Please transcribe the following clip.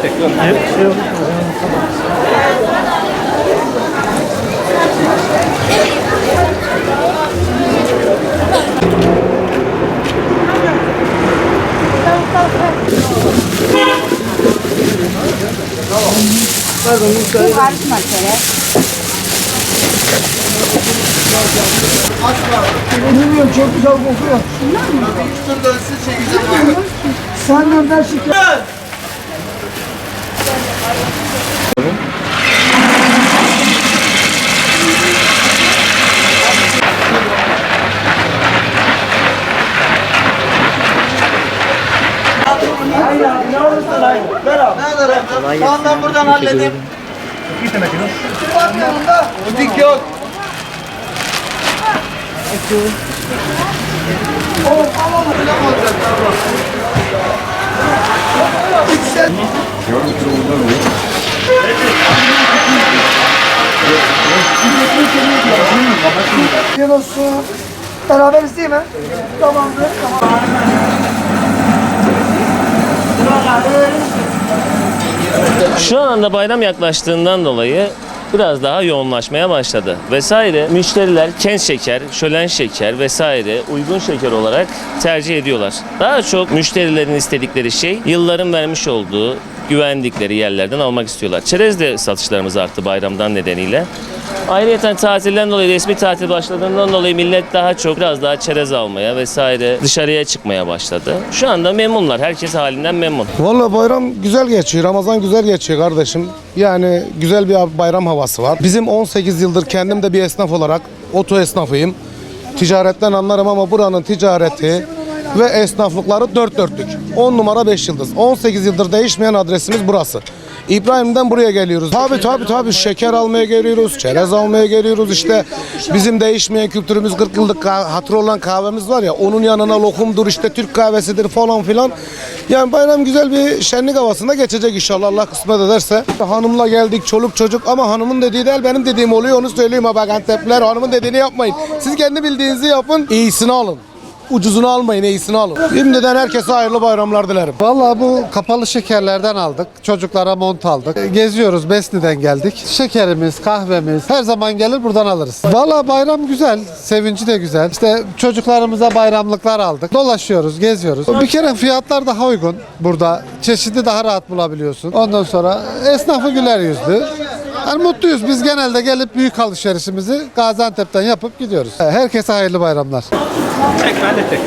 hallettik. Bu karışma şöyle. Bilmiyorum, çok güzel kokuyor. Dur dönsün çekeceğim. Sen önden şeker. Ne alırım? Tamam ben buradan halledeyim. Var mı yanında? Ödük yok. Gel olsun. Beraber isteyeyim mi? Tamamdır. Tamam. Şu anda bayram yaklaştığından dolayı biraz daha yoğunlaşmaya başladı vesaire. Müşteriler kent şeker, şölen şeker vesaire uygun şeker olarak tercih ediyorlar. Daha çok müşterilerin istedikleri şey yılların vermiş olduğu güvendikleri yerlerden almak istiyorlar. Çerez de satışlarımız arttı bayramdan nedeniyle. Ayrıca tatilden dolayı, resmi tatil başladığından dolayı millet daha çok biraz daha çerez almaya vesaire dışarıya çıkmaya başladı. Şu anda memnunlar. Herkes halinden memnun. Vallahi bayram güzel geçiyor. Ramazan güzel geçiyor kardeşim. Yani güzel bir bayram havası var. Bizim 18 yıldır kendim de bir esnaf olarak oto esnafıyım. Ticaretten anlarım ama buranın ticareti ve esnaflıkları dört dörtlük. 10 numara 5 yıldız. 18 yıldır değişmeyen adresimiz burası. İbrahim'den buraya geliyoruz. Tabii şeker almaya geliyoruz, çerez almaya geliyoruz. İşte bizim değişmeyen kültürümüz 40 yıllık hatırı olan kahvemiz var ya, onun yanına lokumdur, işte Türk kahvesidir falan filan. Yani bayram güzel bir şenlik havasında geçecek inşallah, Allah kısmet ederse. Hanımla geldik, çoluk çocuk, ama hanımın dediği değil benim dediğim oluyor, onu söyleyeyim ha bak Antepliler, hanımın dediğini yapmayın. Siz kendi bildiğinizi yapın, iyisini alın. Ucuzunu almayın, iyisini alın. Şimdiden herkese hayırlı bayramlar dilerim. Vallahi bu kapalı şekerlerden aldık. Çocuklara mont aldık. Geziyoruz, Besni'den geldik. Şekerimiz, kahvemiz her zaman gelir buradan alırız. Vallahi bayram güzel, sevinci de güzel. İşte çocuklarımıza bayramlıklar aldık. Dolaşıyoruz, geziyoruz. Bir kere fiyatlar daha uygun burada. Çeşidi daha rahat bulabiliyorsun. Ondan sonra esnafı güler yüzlü. Yani mutluyuz. Biz genelde gelip büyük alışverişimizi Gaziantep'ten yapıp gidiyoruz. Herkese hayırlı bayramlar. Hallettik.